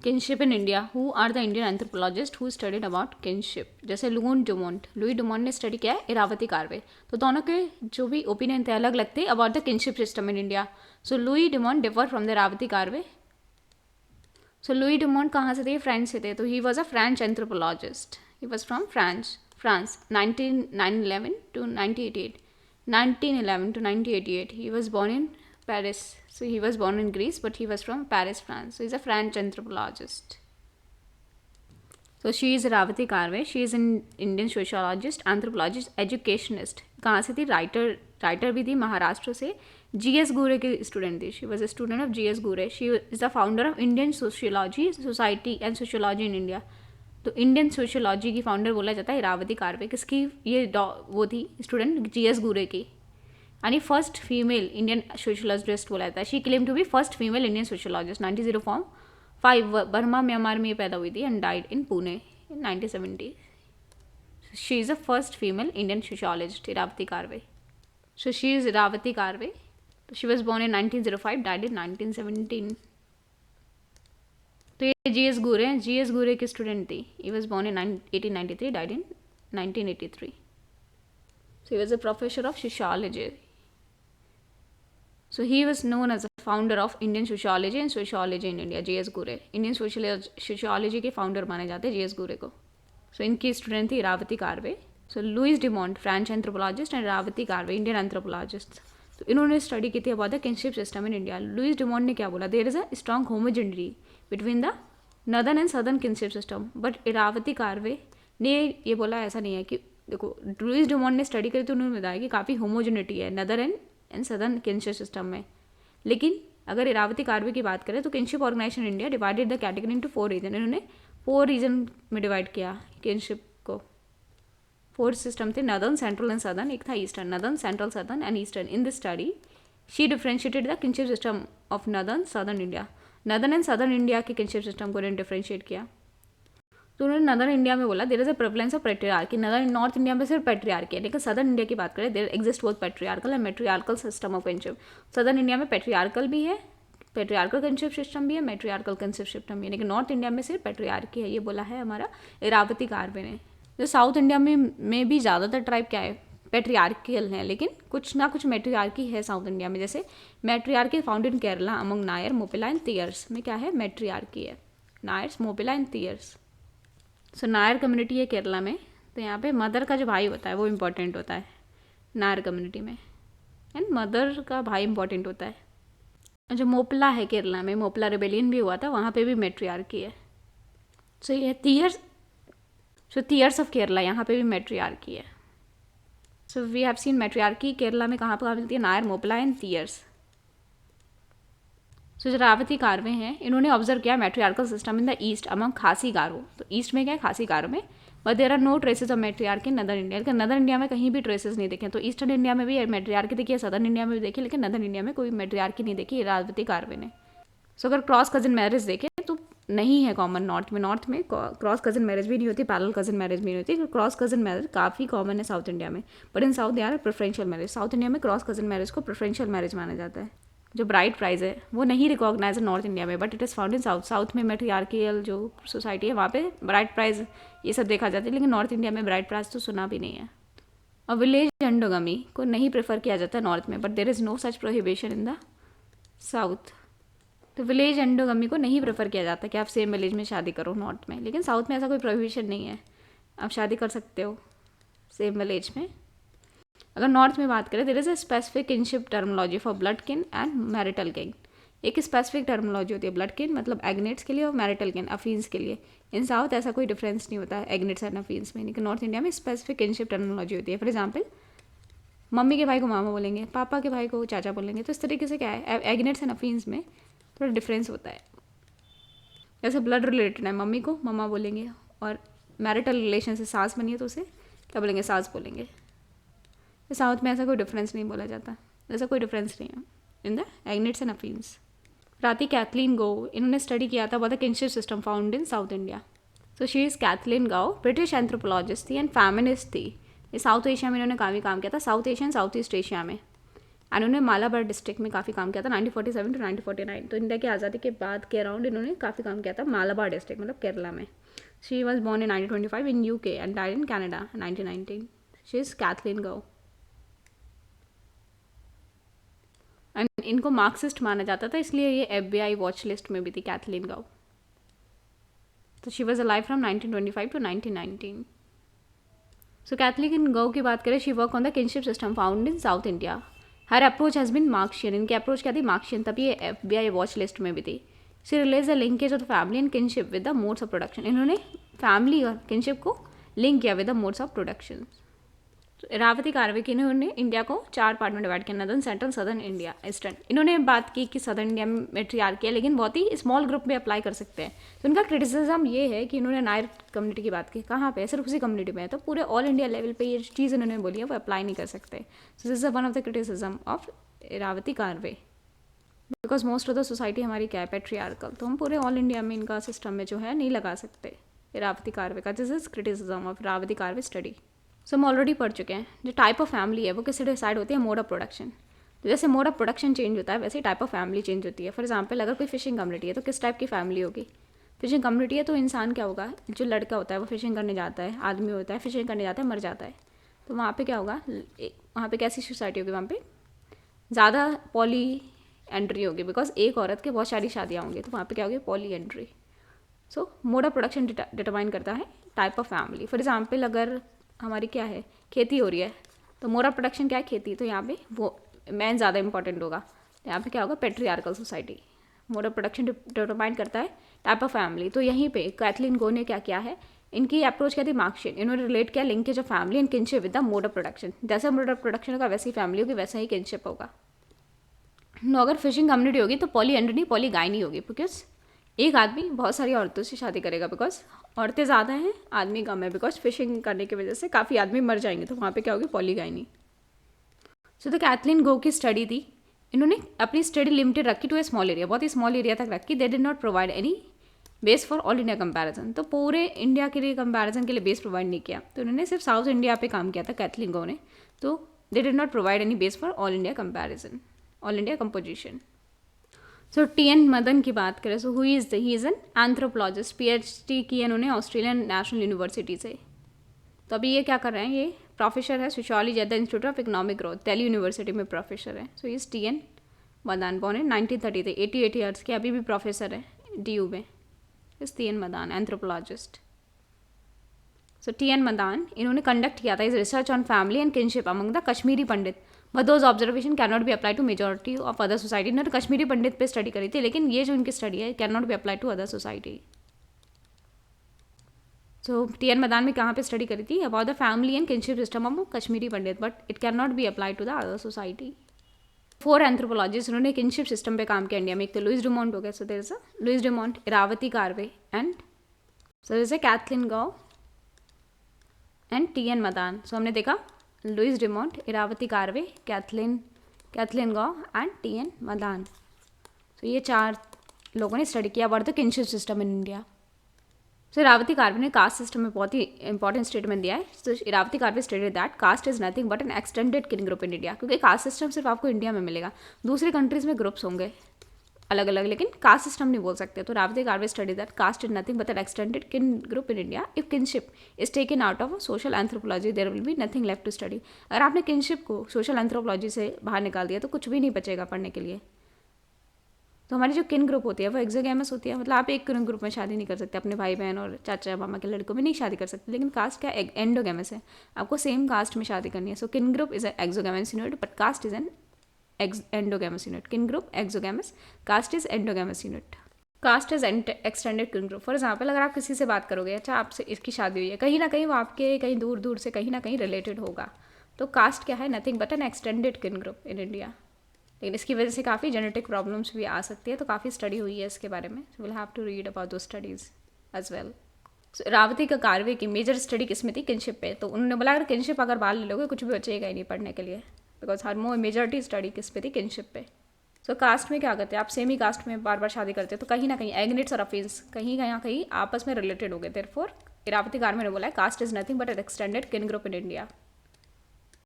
Kinship in India, who are the Indian anthropologist who studied about kinship. जैसे Louis Dumont ने study किया है इरावती कार्वे। तो दोनों के जो भी ओपिनियन थे अलग अलग थे about the kinship system in India. So Louis Dumont differ from the Irawati Karve. So Louis Dumont कहाँ से थे? फ्रेंच से थे। तो he was a French anthropologist. He was from France 1911 to 1988, 1911 to 1988. He was born in Paris. So he was born in Greece, but he was from Paris, France. So he's a French anthropologist. So she is Ravati Karve. She is an Indian sociologist, anthropologist, educationist. कहाँ से थी? Writer भी थी, महाराष्ट्र से। G.S. गुरे की student थी। She was a student of G.S. गुरे। She is the founder of Indian sociology society and sociology in India. तो इंडियन सोशियोलॉजी की फाउंडर बोला जाता है इरावती कार्वे। किसकी? ये वो थी स्टूडेंट G.S. गुरे की। यानी फर्स्ट फीमेल इंडियन सोशियोलॉजिस्ट बोला जाता है। She claim to be first female Indian sociologist. 1905 Burma Myanmar में पैदा हुई थी and died in Pune in 1970। She is a first female Indian sociologist Irawati Karve. So she is Irawati Karve. She was born in 1905, died in 1917। तो ये G.S. गुरे हैं। G.S. गुरे की स्टूडेंट थी। He was born in 1893, died in 1983। So he was a professor of sociology. So he was known as the founder of Indian sociology and sociology in India, G.S. गुरे। Indian sociology के founder माने जाते हैं G.S. गुरे को। सो इनकी student थी Irawati Karve. So Louis Dumont French anthropologist and Irawati Karve Indian anthropologist. तो इन्होंने स्टडी की थी about the kinship system in India. Louis Dumont ने क्या बोला? There is a strong homogeneity between the northern and southern kinship system. But Irawati Karve ने ये बोला ऐसा नहीं है कि देखो, लुइस डिमोंट ने स्टडी करी तो उन्होंने बताया कि काफ़ी होमोजेनिटी है northern and southern kinship system में। लेकिन अगर इरावती कार्वे की बात करें तो kinship organisation India divided the category into 4 region. इन्होंने 4 रीजन में डिवाइड किया किनशिप को। 4 सिस्टम थे, नदर्न, सेंट्रल एंड सदर्न। एक था eastern. Northern, central, southern and eastern. In this study she differentiated the kinship system of northern southern India. Northern and southern India के kinship system को इन्होंने differentiate किया। तो उन्होंने नदर्न इंडिया में बोला there is a prevalence of patriarchy. North India में सिर्फ पैट्रियार्की है, लेकिन सदर्न इंडिया की बात करें there exist both patriarchal and matriarchal system of kinship. Southern India में पैट्रियार्कल भी है, पैट्रियार्कल किनशिप सिस्टम भी है, मैट्रियार्कल किनशिप सिस्टम भी है, लेकिन नॉर्थ इंडिया में सिर्फ पैट्रियार्की है। ये बोला है हमारा इरावती कार्वे ने। जो साउथ इंडिया में भी ज़्यादातर ट्राइब क्या है? पैट्रियार्कियल है, लेकिन कुछ ना कुछ मैट्रियार्की है साउथ इंडिया में। जैसे matriarchy found in Kerala among Nair, Moplah and Tiyars में क्या है? मैट्रियार्की है। Nairs, Moplah and Tiyars. So Nair community है केरला में। तो यहाँ पे मदर का जो भाई होता है वो इम्पोर्टेंट होता है नायर कम्युनिटी में, एंड मदर का भाई इम्पोर्टेंट होता है। जो मोपला है केरला में, मोपला रिबेलियन भी हुआ था, वहाँ पे भी मैट्रियार्की है। सो ये तियर्स ऑफ केरला, यहाँ पे भी मैट्रियार्की है। So we have seen matriarchy Kerala में कहाँ पर मिलती है? नायर, मोपला एंड तियर्स। सो जो इरावती कार्वे हैं इन्होंने ऑब्जर्व किया matriarchal system in the east among Khasi Garo. तो ईस्ट में क्या है? खासी गारो में। But there are no traces of matriarchy in northern India. लेकिन नदर्न इंडिया में कहीं भी ट्रेसेस नहीं देखे। तो ईस्टर्न इंडिया में भी मैट्रियार्की देखी है, सदर्न इंडिया में भी देखी, लेकिन नदर्न इंडिया में कोई मैट्रियार्की नहीं देखी इरावती कार्वे ने। सो अगर क्रॉस कजिन मैरिज देखें तो नहीं है कॉमन नॉर्थ में क्रॉस कजिन मैरिज भी नहीं होती, पैरेलल कजिन मैरिज भी नहीं होती। क्रॉस कजिन मैरिज काफ़ी कॉमन है साउथ इंडिया में, but in south they are preferential marriage. South India में क्रॉस कजिन मैरिज को प्रेफरेंशियल मैरिज माना जाता है। जो ब्राइड प्राइज़ है वो नहीं रिकॉग्नाइज है नॉर्थ इंडिया में, but it is found in south में मैट्रियार्कियल जो सोसाइटी है वहाँ पे ब्राइड प्राइज़ ये सब देखा जाता है, लेकिन नॉर्थ इंडिया में ब्राइड प्राइज़ तो सुना भी नहीं है। और विलेज एंडोगमी को नहीं प्रेफर किया जाता है नॉर्थ में, but there is no such prohibition in the south. तो विलेज एंडोगमी को नहीं प्रेफर किया जाता कि आप सेम विलेज में शादी करो नॉर्थ में, लेकिन साउथ में ऐसा कोई प्रोहिबिशन नहीं है, आप शादी कर सकते हो सेम विलेज में। अगर नॉर्थ में बात करें there is a specific kinship terminology for blood kin and marital kin. एक स्पेसिफिक टर्मिनोलॉजी होती है ब्लड किन मतलब एग्नेट्स के लिए और मैरिटल किन अफीन्स के लिए। इन साउथ ऐसा कोई डिफरेंस नहीं होता है एग्नेट्स एंड अफीन्स में, लेकिन नॉर्थ इंडिया में स्पेसिफिक किनशिप टर्मिनोलॉजी होती है। फॉर एग्जाम्पल मम्मी के भाई को मामा बोलेंगे, पापा के भाई को चाचा बोलेंगे। तो इस तरीके से क्या है एग्नेट्स एंड अफीन्स में थोड़ा डिफरेंस होता है। जैसे ब्लड रिलेटेड है मम्मी को मम्मा बोलेंगे, और मैरिटल रिलेशन से सास बनी है तो उसे क्या बोलेंगे? सास बोलेंगे। तो साउथ में ऐसा कोई डिफरेंस नहीं बोला जाता, ऐसा कोई डिफरेंस नहीं है इन द एग्नेट्स एंड अफीन्स। राती कैथलीन गो इन्होंने स्टडी किया था बहुत kinship system found in south India. So she is Kathleen गाओ, ब्रिटिश एंथ्रोपोलॉजिस्ट थी एंड फेमिनिस्ट थी। ये साउथ एशिया में इन्होंने काफ़ी काम किया था, south Asia and south east Asia में। एंड उन्होंने मालाबार डिस्ट्रिक्ट में काफ़ी काम किया था 1947 टू 1949। तो इंडिया की आज़ादी के बाद के अराउंड इन्होंने काफ़ी काम किया था मालाबार डिस्ट्रिक्ट, मतलब केरला में। She was born in 1925 in UK and died in Canada 1919। She is Kathleen Gough. And इनको मार्क्सिस्ट माना जाता था, इसलिए ये FBI वॉच लिस्ट में भी थी कैथलीन गो। तो she was alive from 1925 to 1919। So Kathleen Gough की बात करें, she work on the kinship system found in south India. Her approach has been Marxian. इनकी अप्रोच क्या थी? मार्क्शियन, तभी ये FBI वॉच लिस्ट में भी थी। She relates the linkage of the family and kinship with the modes of production. इन्होंने family और किनशिप को लिंक किया with the modes of production. Irawati Karve की इन्होंने इंडिया को 4 पार्ट में डिवाइड किया, northern, central, southern India, eastern. इन्होंने बात की कि सदर्न इंडिया में मैट्रियार्की है, लेकिन बहुत ही स्मॉल ग्रुप में अप्लाई कर सकते हैं। तो उनका क्रिटिसिज्म ये है कि इन्होंने नायर कम्युनिटी की बात की, कहाँ पे? सिर्फ उसी कम्युनिटी में है, तो पूरे ऑल इंडिया लेवल पे ये चीज़ इन्होंने बोली है वो अप्लाई नहीं कर सकते। So this is one of the criticism of Irawati Karve, because most of the society हमारी क्या है? पैट्रियार्कल। तो हम पूरे ऑल इंडिया में इनका सिस्टम में जो है नहीं लगा सकते इरावती कारवे का। This is criticism of Irawati Karve study. So हम ऑलरेडी पढ़ चुके हैं। जो टाइप ऑफ फैमिली है वो किससे डिसाइड होती है? Mode of production. तो जैसे मोड ऑफ प्रोडक्शन चेंज होता है, वैसे टाइप ऑफ फैमिली चेंज होती है। फॉर एग्जांपल, अगर कोई फिशिंग कम्युनिटी है तो किस टाइप की फैमिली होगी? फिशिंग कम्युनिटी है तो इंसान क्या होगा? जो लड़का होता है वो फिशिंग करने जाता है, आदमी होता है फिशिंग करने जाता है, मर जाता है, तो वहाँ पे क्या होगा? वहाँ पे कैसी सोसाइटी होगी? वहाँ पे ज़्यादा पॉली एंट्री होगी, बिकॉज एक औरत के बहुत सारी शादियाँ होंगी, तो वहाँ पे क्या होगी? Poly entry. So mode of production determine करता है type of family. For example, अगर हमारी क्या है? खेती हो रही है, तो मोड ऑफ प्रोडक्शन क्या है? खेती। तो यहाँ पे वो मैन ज़्यादा इंपॉर्टेंट होगा। यहाँ पे क्या होगा? Patriarchal society. Mode of production determine करता है टाइप ऑफ फैमिली। तो यहीं पे कैथलीन गो ने क्या किया है? इनकी अप्रोच क्या थी? मार्क्शियन। इन्होंने रिलेट किया linkage of family and kinship with the mode of production. जैसा मोड ऑफ प्रोडक्शन होगा वैसे ही फैमिली होगी, वैसा ही किनशिप होगा। नो, अगर फिशिंग कम्युनिटी होगी तो पॉली एंड्री नहीं, पॉली गाय नहीं होगी, बिकॉज एक आदमी बहुत सारी औरतों से शादी करेगा, बिकॉज औरतें ज़्यादा हैं, आदमी कम है, बिकॉज फिशिंग करने की वजह से काफ़ी आदमी मर जाएंगे, तो वहाँ पे क्या होगी? पॉलीगाइनी। सो तो कैथलीन गो की स्टडी थी, इन्होंने अपनी स्टडी लिमिटेड रखी टू ए स्मॉल एरिया, बहुत ही स्मॉल एरिया तक रखी। दे did not provide any base for all India comparison. तो पूरे इंडिया के लिए कंपैरिजन के लिए बेस प्रोवाइड नहीं किया, तो उन्होंने सिर्फ साउथ इंडिया पे काम किया था कैथलीन गो ने। तो they did not provide any base for all India comparison, all India composition. So TN Madan की बात करें, so he is an anthropologist. PhD की है उन्होंने ऑस्ट्रेलियन नेशनल यूनिवर्सिटी से। तो अभी ये क्या कर रहे हैं? ये प्रोफेसर है sociology at the institute of economic growth, Delhi university में प्रोफेसर है। सो इस TN मदान बॉर्न इन 1930 थे, 88 ईयर्स के, अभी भी प्रोफेसर है DU में। इस TN Madan anthropologist. So TN Madan इन्होंने कंडक्ट किया था is research on family and kinship among the Kashmiri Pandit, but those observation can not be apply to majority of other society. इन्होंने कश्मीरी पंडित पे स्टडी करी थी, लेकिन ये जो इनकी स्टडी है can not be apply to other society. So TN Madan में कहाँ पे स्टडी करी थी? About the family and kinship system of Kashmiri Pandit, but it can not be apply to the other society. 4 anthropologist उन्होंने किनशिप सिस्टम पे काम किया इंडिया में। एक तो लुइस डिमोंट हो गया, so there is a Louis Dumont, Irawati Karve and so there is a Kathleen Gough and TN Madan. So हमने देखा Louis Dumont, Irawati Karve, Kathleen Gough and TN Madan. So ये 4 लोगों ने स्टडी किया about the kinship system in India. So Irawati Karve ने caste system में बहुत ही important statement दिया है। So Irawati Karve stated that caste is nothing but an extended kin group in India, क्योंकि कास्ट सिस्टम सिर्फ आपको इंडिया में मिलेगा, दूसरी कंट्रीज में ग्रुप्स होंगे अलग अलग, लेकिन कास्ट सिस्टम नहीं बोल सकते। तो Irawati Karve study that caste is nothing but an extended kin group in India. If kinship is taken out of social anthropology there will be nothing left to study. अगर आपने किनशिप को सोशल एंथ्रोपोलॉजी से बाहर निकाल दिया तो कुछ भी नहीं बचेगा पढ़ने के लिए। तो हमारी जो किन ग्रुप होती है वो एक्सोगैमस होती है, मतलब आप एक किन ग्रुप में शादी नहीं कर सकते, अपने भाई बहन और चाचा मामा के लड़कों में नहीं शादी कर सकते। लेकिन कास्ट क्या? एंडोगैमस है, आपको सेम कास्ट में शादी करनी है। So kin group is exogamous unit but caste is an endogamous unit. Kin group exogamous, caste is endogamous unit. Caste is extended kin group. For example, अगर आप किसी से बात करोगे, अच्छा आपसे इसकी शादी हुई है, कहीं ना कहीं वो आपके कहीं दूर दूर से कहीं ना कहीं रिलेटेड होगा। तो कास्ट क्या है? Nothing but an extended kin group in India. लेकिन इसकी वजह से काफ़ी जेनेटिक प्रॉब्लम्स भी आ सकती है, तो काफ़ी स्टडी हुई है इसके बारे में। So will have to read about दो studies as well. So Irawati का कारवे की मेजर स्टडी किस में थी? किनशिप पे। तो उन्होंने बोला अगर किनशिप अगर बाल ले लोगे कुछ भी बचेगा ही नहीं पढ़ने के लिए, बिकॉज हर मेजॉरिटी स्टडी किस पे थी? किनशिप पे। सो कास्ट में क्या करते हैं? आप सेम ही कास्ट में बार बार शादी करते हैं, तो कहीं ना कहीं एग्नेट्स और अफेंस कहीं ना कहीं आपस में रिलेटेड हो गए। देयरफॉर इरावती कारवे ने बोला है caste is nothing but an extended kin group in India.